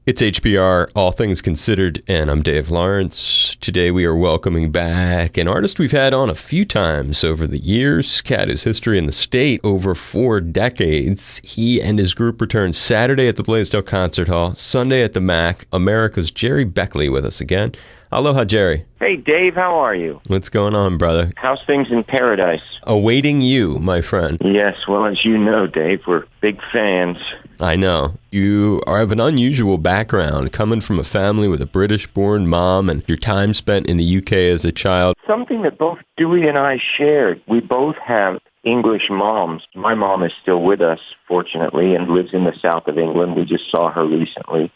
It's HPR, All Things Considered, and I'm Dave Lawrence. Today we are welcoming back an artist we've had on a few times over the years. Cat has history in the state over 4 decades. He and his group return Saturday at the Blaisdell Concert Hall, Sunday at the MAC. America's Gerry Beckley with us again. Aloha, Gerry. Hey, Dave, how are you? What's going on, brother? How's things in paradise? Awaiting you, my friend. Yes, well, as you know, Dave, we're big fans. I know. You have an unusual background, coming from a family with a British-born mom and your time spent in the UK as a child. Something that both Dewey and I shared. We both have English moms. My mom is still with us, fortunately, and lives in the south of England. We just saw her recently.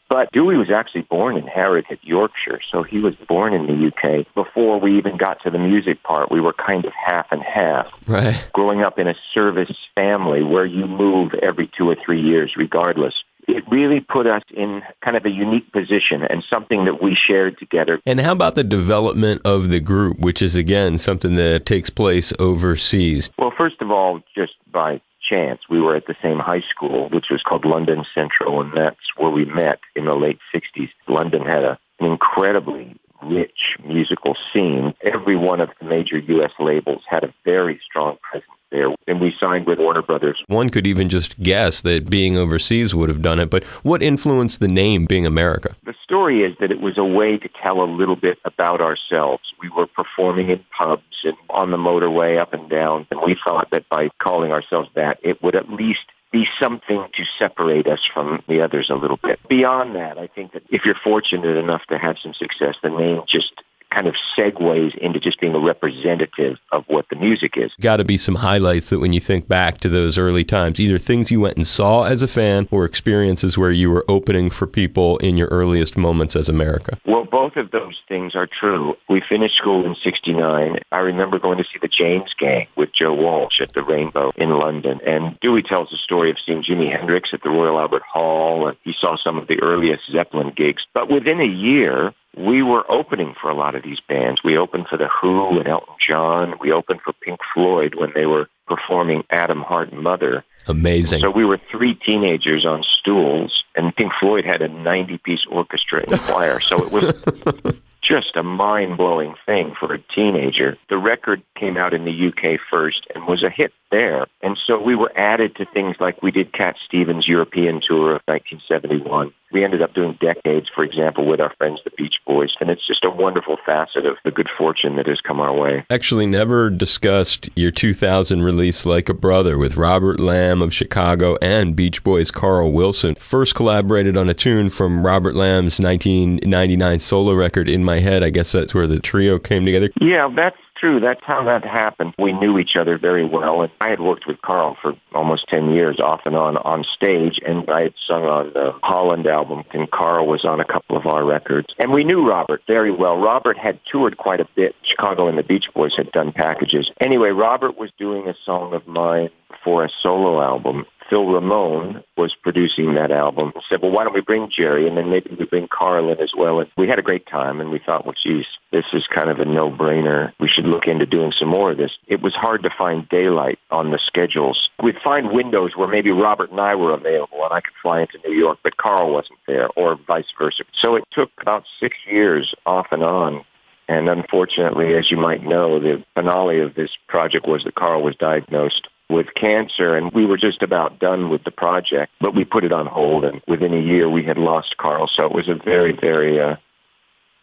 But Dewey was actually born in Harrogate, Yorkshire, so he was born in the UK. Before we even got to the music part, we were kind of half and half. Right. Growing up in a service family where you move every 2 or 3 years regardless, it really put us in kind of a unique position and something that we shared together. And how about the development of the group, which is, again, something that takes place overseas? Well, first of all, just by chance, we were at the same high school, which was called London Central, and that's where we met in the late 60s. London had an incredibly rich musical scene. Every one of the major U.S. labels had a very strong presence there, and we signed with Warner Brothers. One could even just guess that being overseas would have done it, but what influenced the name Being America? The story is that it was a way to tell a little bit about ourselves. We were performing in pubs and on the motorway up and down, and we thought that by calling ourselves that, it would at least be something to separate us from the others a little bit. Beyond that, I think that if you're fortunate enough to have some success, the name just kind of segues into just being a representative of what the music is. Got to be some highlights that when you think back to those early times, either things you went and saw as a fan or experiences where you were opening for people in your earliest moments as America. Well, both of those things are true. We finished school in '69. I remember going to see the James Gang with Joe Walsh at the Rainbow in London. And Dewey tells the story of seeing Jimi Hendrix at the Royal Albert Hall, and he saw some of the earliest Zeppelin gigs. But within a year, we were opening for a lot of these bands. We opened for The Who and Elton John. We opened for Pink Floyd when they were performing Adam Hart Mother. Amazing. So we were 3 teenagers on stools, and Pink Floyd had a 90-piece orchestra and choir. So it was just a mind-blowing thing for a teenager. The record came out in the UK first and was a hit there. And so we were added to things like we did Cat Stevens' European tour of 1971. We ended up doing Decades, for example, with our friends, the Beach Boys. And it's just a wonderful facet of the good fortune that has come our way. Actually never discussed your 2000 release Like a Brother with Robert Lamb of Chicago and Beach Boys' Carl Wilson. First collaborated on a tune from Robert Lamb's 1999 solo record, In My Head. I guess that's where the trio came together. Yeah, that's true. That's how that happened. We knew each other very well, and I had worked with Carl for almost 10 years off and on stage, and I had sung on the Holland album, and Carl was on a couple of our records. And we knew Robert very well. Robert had toured quite a bit. Chicago and the Beach Boys had done packages. Anyway, Robert was doing a song of mine for a solo album. Phil Ramone was producing that album. Said, well, why don't we bring Gerry, and then maybe we bring Carl in as well. And we had a great time, and we thought, well, geez, this is kind of a no-brainer. We should look into doing some more of this. It was hard to find daylight on the schedules. We'd find windows where maybe Robert and I were available, and I could fly into New York, but Carl wasn't there, or vice versa. So it took about 6 years off and on. And unfortunately, as you might know, the finale of this project was that Carl was diagnosed with cancer, and we were just about done with the project, but we put it on hold, and within a year we had lost Carl. So it was a very, very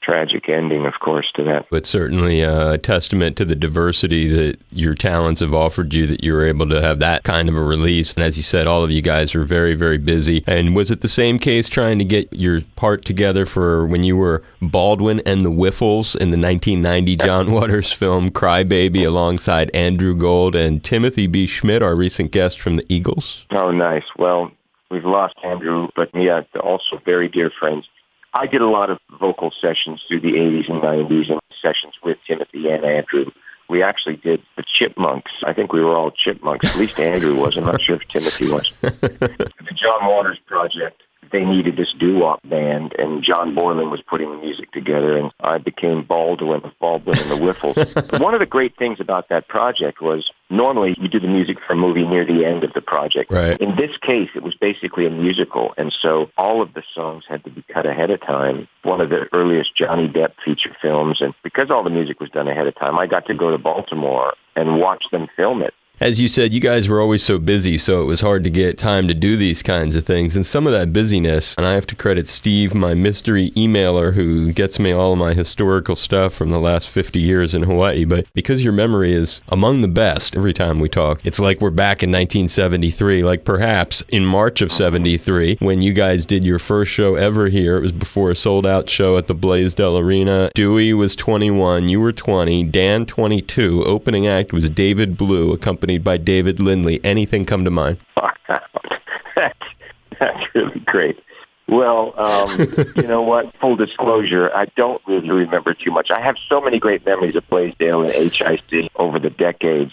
tragic ending, of course, to that. But certainly a testament to the diversity that your talents have offered you, that you were able to have that kind of a release. And as you said, all of you guys are very, very busy. And was it the same case trying to get your part together for when you were Baldwin and the Whiffles in the 1990 John Waters film Cry Baby alongside Andrew Gold and Timothy B. Schmidt, our recent guest from the Eagles? Oh, nice. Well, we've lost Andrew, but yeah, also very dear friends. I did a lot of vocal sessions through the 80s and 90s and sessions with Timothy and Andrew. We actually did the Chipmunks. I think we were all Chipmunks. At least Andrew was. I'm not sure if Timothy was. The John Waters project, they needed this doo-wop band, and John Boylan was putting the music together, and I became Baldwin and the Whiffles. One of the great things about that project was normally you do the music for a movie near the end of the project. Right. In this case, it was basically a musical, and so all of the songs had to be cut ahead of time. One of the earliest Johnny Depp feature films, and because all the music was done ahead of time, I got to go to Baltimore and watch them film it. As you said, you guys were always so busy, so it was hard to get time to do these kinds of things. And some of that busyness, and I have to credit Steve, my mystery emailer, who gets me all of my historical stuff from the last 50 years in Hawaii. But because your memory is among the best every time we talk, it's like we're back in 1973, like perhaps in March of 73, when you guys did your first show ever here. It was before a sold-out show at the Blaisdell Arena. Dewey was 21, you were 20, Dan 22. Opening act was David Blue, accompanied by David Lindley. Anything come to mind? That's really great. Well, you know what? Full disclosure, I don't really remember too much. I have so many great memories of Blaisdell and HIC over the decades.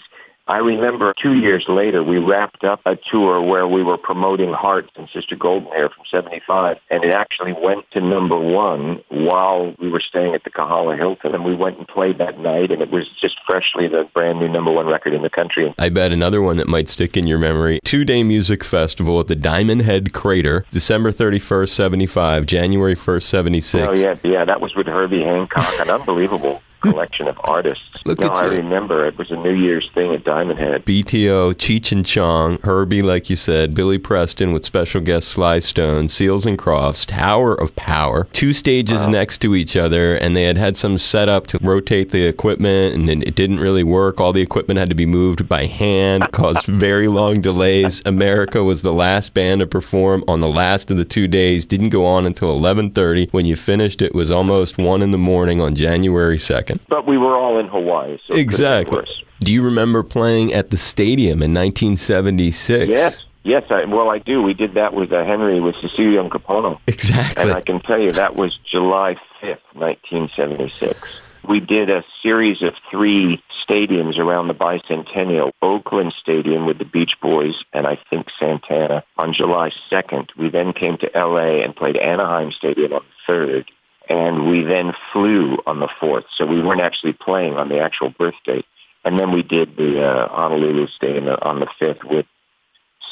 I remember 2 years later, we wrapped up a tour where we were promoting Hearts and Sister Golden Hair from 75, and it actually went to #1 while we were staying at the Kahala Hilton, and we went and played that night, and it was just freshly the brand new #1 record in the country. I bet another one that might stick in your memory, 2-day music festival at the Diamond Head Crater, December 31st, 75, January 1st, 76. Oh, yeah, that was with Herbie Hancock, an unbelievable collection of artists. I remember it was a New Year's thing at Diamond Head. BTO, Cheech and Chong, Herbie, like you said, Billy Preston with special guest Sly Stone, Seals and Crofts, Tower of Power, 2 stages next to each other, and they had some setup to rotate the equipment, and it didn't really work. All the equipment had to be moved by hand, caused very long delays. America was the last band to perform on the last of the 2 days, didn't go on until 11:30. When you finished, it was almost 1 in the morning on January 2nd. But we were all in Hawaii, so exactly. Do you remember playing at the stadium in 1976? Yes, I do. We did that with Henry, with Cecilia and Capono. Exactly. And I can tell you that was July 5th, 1976. We did a series of 3 stadiums around the bicentennial. Oakland Stadium with the Beach Boys and I think Santana on July 2nd. We then came to L.A. and played Anaheim Stadium on the 3rd. And we then flew on the 4th, so we weren't actually playing on the actual birth date. And then we did the Honolulu Stadium on the 5th with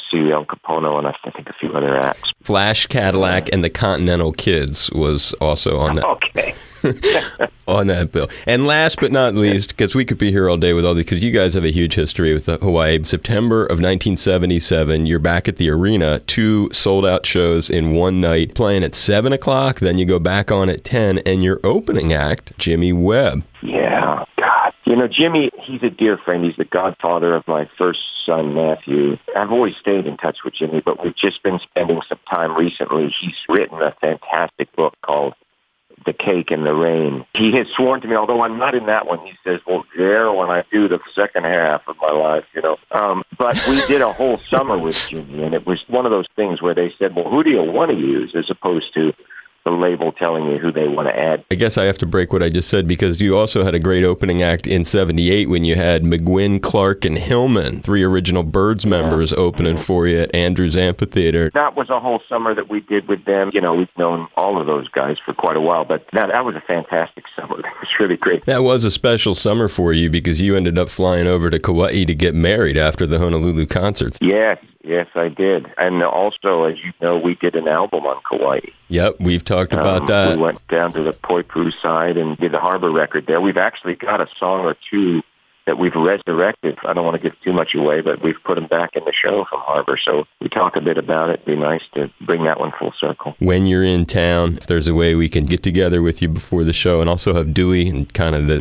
C.L. Capono and I think a few other acts. Flash Cadillac and the Continental Kids was also on that. Okay. On that bill. And last but not least, because we could be here all day with all these, because you guys have a huge history with Hawaii. September of 1977, you're back at the arena, 2 sold-out shows in one night, playing at 7 o'clock, then you go back on at 10, and your opening act, Jimmy Webb. Yeah, God. You know, Jimmy, he's a dear friend. He's the godfather of my first son, Matthew. I've always stayed in touch with Jimmy, but we've just been spending some time recently. He's written a fantastic book called The Cake and the Rain. He has sworn to me, although I'm not in that one, he says, well, there when I do the second half of my life, you know. But we did a whole summer with Jimmy, and it was one of those things where they said, well, who do you want to use, as opposed to the label telling you who they want to add. I guess I have to break what I just said, because you also had a great opening act in 78 when you had McGuinn, Clark, and Hillman, 3 original Byrds members opening for you at Andrews Amphitheater. That was a whole summer that we did with them. You know, we've known all of those guys for quite a while, but that was a fantastic summer. That was really great. That was a special summer for you because you ended up flying over to Kauai to get married after the Honolulu concerts. Yes, I did. And also, as you know, we did an album on Kauai. Yep, we've talked about that. We went down to the Poipu side and did the harbor record there. We've actually got a song or 2 that we've resurrected. I don't want to give too much away, but we've put them back in the show from Harbor. So we talk a bit about it. It'd be nice to bring that one full circle. When you're in town, if there's a way we can get together with you before the show and also have Dewey and kind of the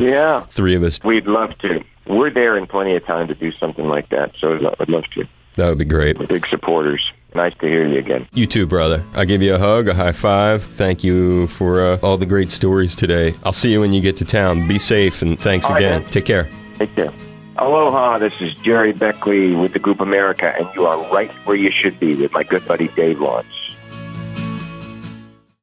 3 of us. We'd love to. We're there in plenty of time to do something like that, so I'd love to. That would be great. We're big supporters. Nice to hear you again. You too, brother. I'll give you a hug, a high five. Thank you for all the great stories today. I'll see you when you get to town. Be safe, and thanks again. Right, take care. Take care. Aloha, this is Gerry Beckley with the Group America, and you are right where you should be with my good buddy Dave Lawrence.